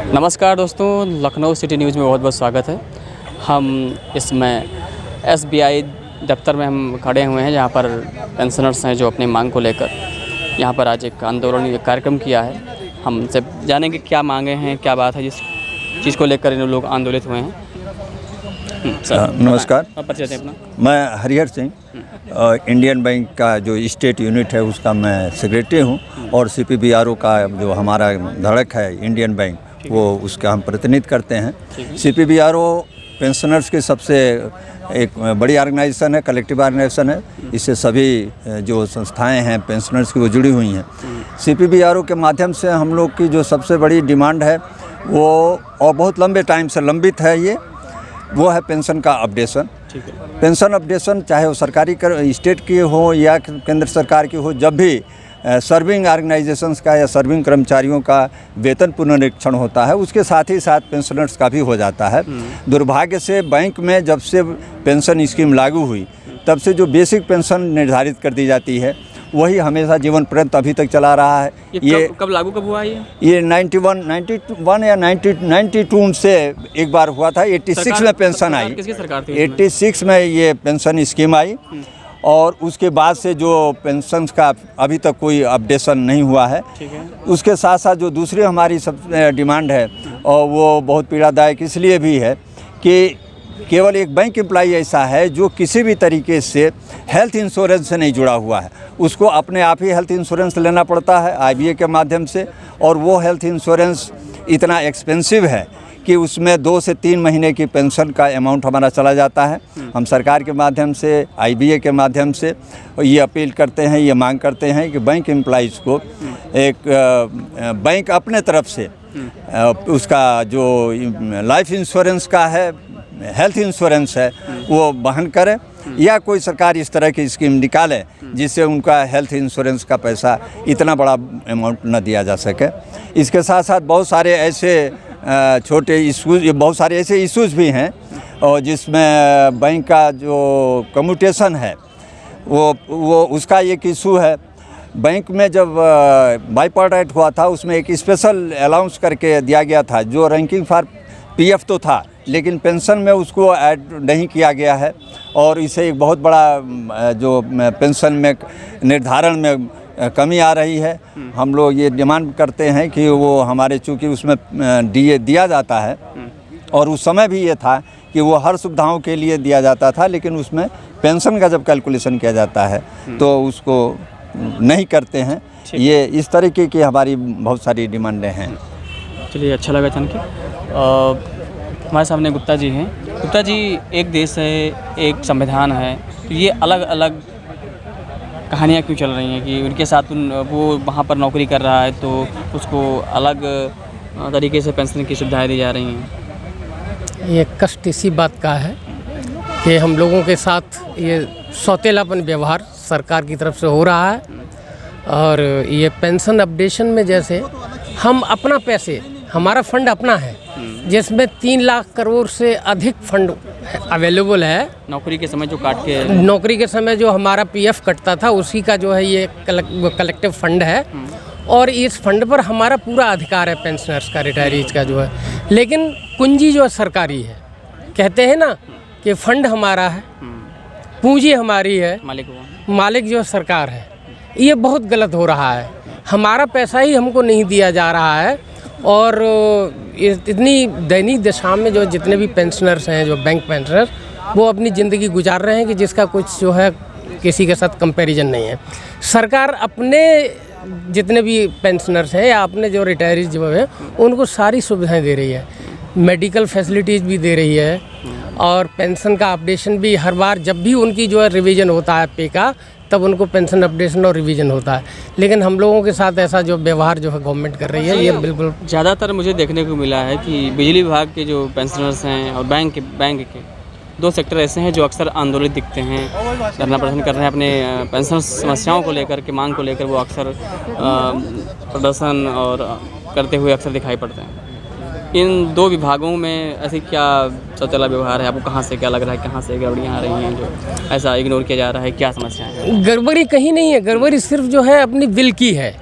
नमस्कार दोस्तों, Lucknow city news में बहुत बहुत स्वागत है। हम इसमें SBI दफ्तर में हम खड़े हुए हैं, जहाँ पर पेंशनर्स हैं जो अपनी मांग को लेकर यहाँ पर आज एक आंदोलन कार्यक्रम किया है। हम सब जानेंगे क्या मांगे हैं, क्या बात है जिस चीज़ को लेकर इन लोग आंदोलित हुए हैं। सर नमस्कार, परिचय दें अपना। मैं हरिहर सिंह, इंडियन बैंक का जो स्टेट यूनिट है उसका मैं सेक्रेटरी हूँ, और CPBRO का जो हमारा धड़क है इंडियन बैंक, वो उसका हम प्रतिनिधित्व करते हैं। CPBRO पेंशनर्स की सबसे एक बड़ी ऑर्गेनाइजेशन है, कलेक्टिव ऑर्गेनाइजेशन है। इससे सभी जो संस्थाएं हैं पेंशनर्स की वो जुड़ी हुई हैं। CPBRO के माध्यम से हम लोग की जो सबसे बड़ी डिमांड है वो, और बहुत लंबे टाइम से लंबित है, वो है पेंशन का अपडेशन। पेंशन अपडेशन चाहे वो सरकारी स्टेट की हो या केंद्र सरकार की हो, जब भी सर्विंग ऑर्गेनाइजेशंस का या सर्विंग कर्मचारियों का वेतन पुनरीक्षण होता है, उसके साथ ही साथ पेंशनर्स का भी हो जाता है। दुर्भाग्य से बैंक में जब से पेंशन स्कीम लागू हुई, तब से जो बेसिक पेंशन निर्धारित कर दी जाती है वही हमेशा जीवन पर्यंत अभी तक चला रहा है। ये कब लागू कब हुआ ये 91 या 92 से एक बार हुआ था। 86 में पेंशन आई। किसकी सरकार थी? 86 में ये पेंशन स्कीम आई, और उसके बाद से जो पेंशन का अभी तक कोई अपडेशन नहीं हुआ है। उसके साथ साथ जो दूसरी हमारी सब डिमांड है, और वो बहुत पीड़ादायक इसलिए भी है कि केवल एक बैंक एम्प्लॉई ऐसा है जो किसी भी तरीके से हेल्थ इंश्योरेंस से नहीं जुड़ा हुआ है। उसको अपने आप ही हेल्थ इंश्योरेंस लेना पड़ता है IBA के माध्यम से, और वो हेल्थ इंश्योरेंस इतना एक्सपेंसिव है कि उसमें 2 से 3 महीने की पेंशन का अमाउंट हमारा चला जाता है। हम सरकार के माध्यम से, IBA के माध्यम से ये अपील करते हैं, ये मांग करते हैं कि बैंक एम्प्लॉइज़ को एक बैंक अपने तरफ से उसका जो लाइफ इंश्योरेंस का है, हेल्थ इंश्योरेंस है, वो वहन करे, या कोई सरकार इस तरह की स्कीम निकाले जिससे उनका हेल्थ इंश्योरेंस का पैसा इतना बड़ा अमाउंट न दिया जा सके। इसके साथ साथ बहुत सारे ऐसे छोटे इशूज़, बहुत सारे ऐसे इशूज़ भी हैं, और जिसमें बैंक का जो कम्यूटेशन है वो उसका एक इशू है। बैंक में जब बाइपार्टाइट हुआ था, उसमें एक स्पेशल अलाउंस करके दिया गया था, जो रैंकिंग फॉर PF तो था, लेकिन पेंशन में उसको ऐड नहीं किया गया है, और इसे एक बहुत बड़ा जो पेंशन में निर्धारण में कमी आ रही है। हम लोग ये डिमांड करते हैं कि वो हमारे, चूँकि उसमें DA दिया जाता है, और उस समय भी ये था कि वो हर सुविधाओं के लिए दिया जाता था, लेकिन उसमें पेंशन का जब कैलकुलेशन किया जाता है तो उसको नहीं करते हैं। ये इस तरीके की हमारी बहुत सारी डिमांडें हैं। चलिए, अच्छा लगा जान के। हमारे सामने गुप्ता जी हैं। गुप्ता जी, एक देश है, एक संविधान है, तो ये अलग अलग कहानियाँ क्यों चल रही हैं कि उनके साथ वो वहाँ पर नौकरी कर रहा है तो उसको अलग तरीके से पेंशन की सुविधाएं दी जा रही हैं? ये कष्ट इसी बात का है कि हम लोगों के साथ ये सौतेलापन व्यवहार सरकार की तरफ से हो रहा है। और ये पेंशन अपडेशन में जैसे हम अपना पैसे, हमारा फंड अपना है, जिसमें 3 लाख करोड़ से अधिक फंड अवेलेबल है। नौकरी के समय जो काट के, नौकरी के समय जो हमारा PF कटता था, उसी का जो है ये कलेक्टिव फंड है, और इस फंड पर हमारा पूरा अधिकार है पेंशनर्स का, रिटायरीज का जो है। लेकिन कुंजी जो सरकारी है, कहते हैं ना कि फंड हमारा है, पूंजी हमारी है, मालिक जो सरकार है। ये बहुत गलत हो रहा है। हमारा पैसा ही हमको नहीं दिया जा रहा है, और इतनी दयनीय दशा में जो जितने भी पेंशनर्स हैं, जो बैंक पेंशनर्स, वो अपनी ज़िंदगी गुजार रहे हैं कि जिसका कुछ जो है किसी के साथ कंपैरिजन नहीं है। सरकार अपने जितने भी पेंशनर्स हैं या अपने जो रिटायरीज जो हैं, उनको सारी सुविधाएं दे रही है, मेडिकल फैसिलिटीज़ भी दे रही है, और पेंशन का अपडेशन भी हर बार जब भी उनकी जो है रिवीजन होता है पे का, तब उनको पेंशन अपडेशन और रिवीजन होता है। लेकिन हम लोगों के साथ ऐसा जो व्यवहार जो है गवर्नमेंट कर रही है, ये बिल्कुल ज़्यादातर मुझे देखने को मिला है कि बिजली विभाग के जो पेंशनर्स हैं और बैंक के दो सेक्टर ऐसे हैं जो अक्सर आंदोलित दिखते हैं, धरना प्रदर्शन कर रहे हैं अपने पेंशन समस्याओं को लेकर के, मांग को लेकर वो अक्सर प्रदर्शन और करते हुए अक्सर दिखाई पड़ते हैं। इन दो विभागों में ऐसे क्या चला व्यवहार है? आपको कहाँ से क्या लग रहा है, कहाँ से गड़बड़ियाँ आ रही हैं जो ऐसा इग्नोर किया जा रहा है? क्या समस्याएं हैं? गड़बड़ी कहीं नहीं है, गड़बड़ी सिर्फ जो है अपनी विल की है,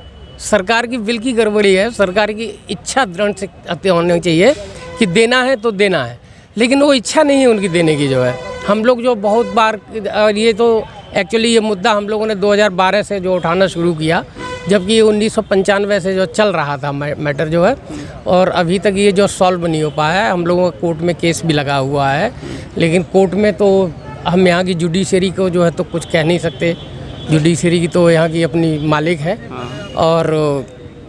सरकार की विल की गड़बड़ी है। सरकार की इच्छा दृढ़ से होनी चाहिए कि देना है तो देना है, लेकिन वो इच्छा नहीं है उनकी देने की जो है। हम लोग जो बहुत बार, और ये तो एक्चुअली ये मुद्दा हम लोगों ने 2012 से जो उठाना शुरू किया, जबकि 1995 से जो चल रहा था मैटर जो है, और अभी तक ये जो सॉल्व नहीं हो पाया है। हम लोगों का कोर्ट में केस भी लगा हुआ है, लेकिन कोर्ट में तो हम यहाँ की जुडिशरी को जो है तो कुछ कह नहीं सकते। जुडिशरी की तो यहाँ की अपनी मालिक है, और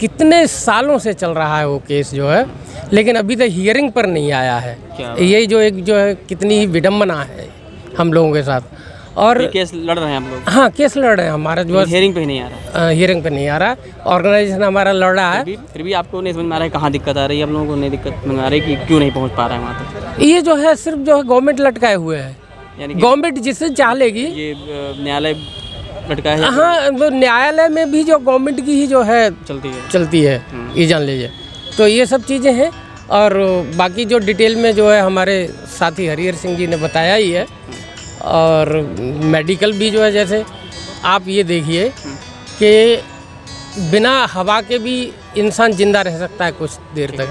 कितने सालों से चल रहा है वो केस जो है, लेकिन अभी तक हियरिंग पर नहीं आया है। यही जो एक जो है कितनी ही विडम्बना है हम लोगों के साथ। और केस लड़ रहे हैं हम लोग? हाँ, केस लड़ रहे हैं हमारा जो है, हियरिंग पे ही नहीं आ रहा। हियरिंग पे नहीं आ रहा, ऑर्गेनाइजेशन हमारा लड़ रहा है। फिर भी आपको नहीं समझ में आ रहा है कहाँ दिक्कत आ रही है? आप लोगों को नहीं दिक्कत समझ में आ रही है कि क्यों नहीं पहुँच पा रहा है वहाँ तक? ये जो है सिर्फ जो है गवर्नमेंट लटकाए हुए है, यानी गवर्नमेंट जिससे चाह लेगी। ये न्यायालय लटकाया है? हाँ, तो न्यायालय में भी जो गवर्नमेंट की ही जो है चलती है, ये जान लीजिए। तो ये सब चीज़ें हैं, और बाकी जो डिटेल में जो है हमारे साथी हरिहर सिंह जी ने बताया ही है। और मेडिकल भी जो है, जैसे आप ये देखिए कि बिना हवा के भी इंसान जिंदा रह सकता है कुछ देर तक,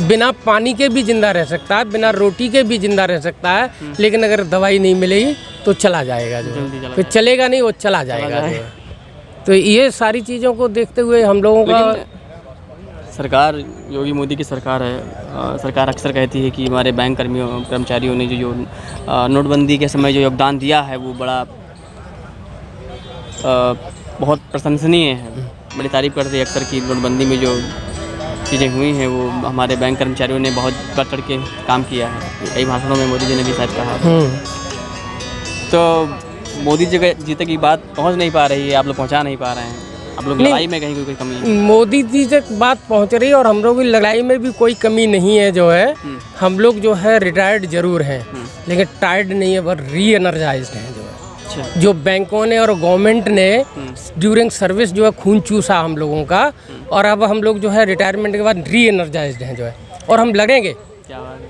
बिना पानी के भी जिंदा रह सकता है, बिना रोटी के भी जिंदा रह सकता है, लेकिन अगर दवाई नहीं मिलेगी तो चला जाएगा जो है। फिर चलेगा नहीं, वो चला जाएगा जो है। तो ये सारी चीज़ों को देखते हुए हम लोगों का, सरकार योगी मोदी की सरकार है, सरकार अक्सर कहती है कि हमारे बैंक कर्मचारियों ने जो नोटबंदी के समय जो योगदान दिया है वो बड़ा बहुत प्रशंसनीय है। बड़ी तारीफ़ करते हैं अक्सर कि नोटबंदी में जो चीज़ें हुई हैं वो हमारे बैंक कर्मचारियों ने बहुत बढ़ चढ़ के काम किया है। कई भाषणों में मोदी जी ने भी शायद कहा। तो मोदी जी तक की बात पहुंच नहीं पा रही है, आप लोग पहुंचा नहीं पा रहे हैं। आप लोग लड़ाई में कहीं कोई कमी है? मोदी जी तक बात पहुंच रही है, और हम लोग की लड़ाई में भी कोई कमी नहीं है जो है। हम लोग जो है रिटायर्ड जरूर हैं, लेकिन टायर्ड नहीं है, पर री एनर्जाइज्ड हैं जो है। अच्छा। जो बैंकों ने और गवर्नमेंट ने ड्यूरिंग सर्विस जो है खून चूसा हम लोगों का, और अब हम लोग जो है रिटायरमेंट के बाद री एनर्जाइज्ड हैं जो है, और हम लड़ेंगे।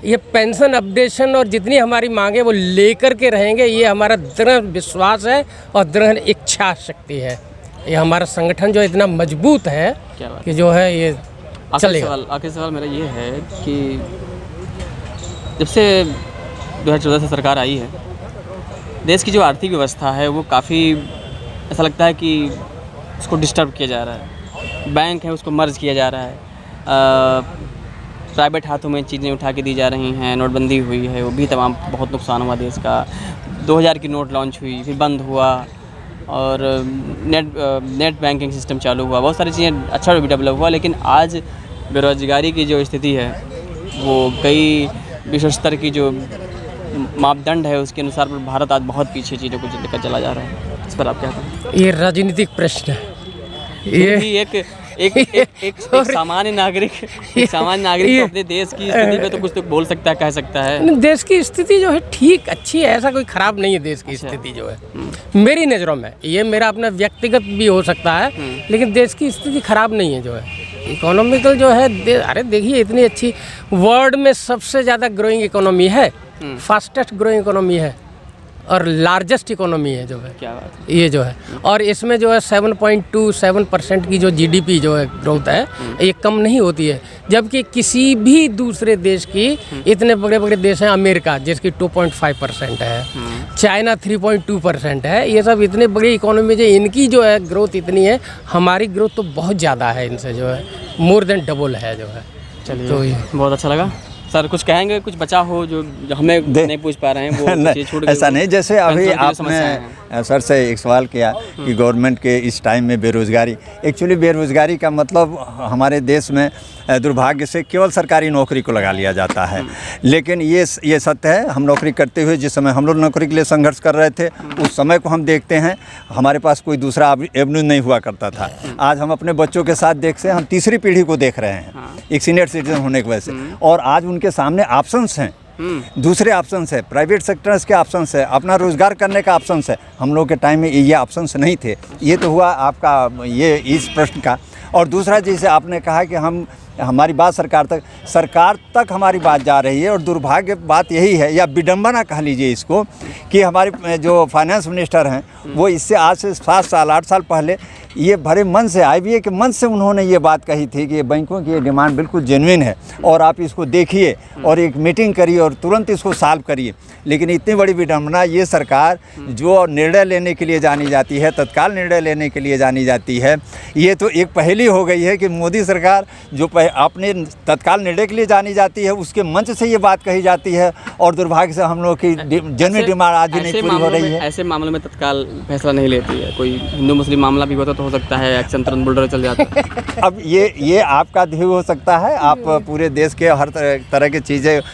ये पेंशन अपडेशन और जितनी हमारी मांगे वो लेकर के रहेंगे। ये हमारा दृढ़ विश्वास है और दृढ़ इच्छा शक्ति है। ये हमारा संगठन जो इतना मजबूत है कि जो है ये चलेगा। आखिरी सवाल मेरा ये है कि जब से 2014 से सरकार आई है, देश की जो आर्थिक व्यवस्था है वो काफ़ी ऐसा लगता है कि उसको डिस्टर्ब किया जा रहा है। बैंक है उसको मर्ज किया जा रहा है, प्राइवेट हाथों में चीज़ें उठा के दी जा रही हैं। नोटबंदी हुई है, वो भी तमाम बहुत नुकसान हुआ देश का। 2000 की नोट लॉन्च हुई, फिर बंद हुआ, और नेट बैंकिंग सिस्टम चालू हुआ, बहुत सारी चीज़ें अच्छा भी डेवलप हुआ। लेकिन आज बेरोज़गारी की जो स्थिति है वो कई विश्व स्तर की जो मापदंड है उसके अनुसार भारत आज बहुत पीछे चीज़ों को लेकर चला जा रहा है। इस पर आप क्या कहें? ये राजनीतिक प्रश्न है। ये भी एक सामान्य नागरिक तो अपने देश की स्थिति पे तो कुछ तो बोल सकता है, कह सकता है। देश की स्थिति जो है ठीक अच्छी है, ऐसा कोई ख़राब नहीं है देश की स्थिति जो है मेरी नज़रों में। ये मेरा अपना व्यक्तिगत भी हो सकता है, लेकिन देश की स्थिति ख़राब नहीं है जो है। इकोनॉमिकल जो है अरे देखिए इतनी अच्छी, वर्ल्ड में सबसे ज़्यादा ग्रोइंग इकोनॉमी है, फास्टेस्ट ग्रोइंग इकोनॉमी है, और लार्जेस्ट इकोनॉमी है जो है। क्या बात है। ये जो है, और इसमें जो है 7.27% की जो जीडीपी जो है ग्रोथ है, ये कम नहीं होती है। जबकि किसी भी दूसरे देश की, इतने बड़े बड़े देश हैं, अमेरिका जिसकी 2.5% है, चाइना 3.2% है, ये सब इतने बड़ी इकोनॉमी जो इनकी जो है ग्रोथ इतनी है, हमारी ग्रोथ तो बहुत ज़्यादा है इनसे जो है, मोर देन डबल है जो है। चलिए, तो बहुत अच्छा लगा। सर कुछ कहेंगे, कुछ बचा हो जो हमें नहीं पूछ पा रहे हैं वो नहीं, ऐसा नहीं। जैसे अभी आपने सर से एक सवाल किया कि गवर्नमेंट के इस टाइम में बेरोज़गारी, एक्चुअली बेरोज़गारी का मतलब हमारे देश में दुर्भाग्य से केवल सरकारी नौकरी को लगा लिया जाता है। लेकिन ये सत्य है, हम नौकरी करते हुए जिस समय हम लोग नौकरी के लिए संघर्ष कर रहे थे, उस समय को हम देखते हैं, हमारे पास कोई दूसरा एवेन्यू नहीं हुआ करता था। आज हम अपने बच्चों के साथ देखते हैं, हम तीसरी पीढ़ी को देख रहे हैं एक सीनियर सिटीजन होने की वजह से, और आज उनके सामने ऑप्शंस हैं दूसरे ऑप्शंस है, प्राइवेट सेक्टर्स के ऑप्शंस है, अपना रोजगार करने का ऑप्शंस है। हम लोग के टाइम में ये ऑप्शंस नहीं थे। ये तो हुआ आपका ये इस प्रश्न का। और दूसरा, जैसे आपने कहा कि हमारी बात सरकार तक हमारी बात जा रही है, और दुर्भाग्य बात यही है, या विडंबना कह लीजिए इसको, कि हमारे जो फाइनेंस मिनिस्टर हैं वो इससे आज से 7 साल 8 साल पहले ये भरे मन से, IBA के मन से उन्होंने ये बात कही थी कि बैंकों की ये डिमांड बिल्कुल जेन्युइन है और आप इसको देखिए और एक मीटिंग करिए और तुरंत इसको सॉल्व करिए। लेकिन इतनी बड़ी विडंबना, ये सरकार जो निर्णय लेने के लिए जानी जाती है, तत्काल निर्णय लेने के लिए जानी जाती है, ये तो एक पहेली हो गई है कि मोदी सरकार जो अपने तत्काल निर्णय के लिए जानी जाती है, उसके मंच से ये बात कही जाती है, और दुर्भाग्य से हम लोग की जेन्युइन डिमांड आज भी नहीं पूरी हो रही है। ऐसे मामलों में तत्काल फैसला नहीं लेती है। कोई हिंदू मुस्लिम मामला भी होता तो हो सकता है एक्शन तुरंत बुलडोजर चल जाता है। अब ये आपका व्यू हो सकता है, आप पूरे देश के हर तरह की चीज़ें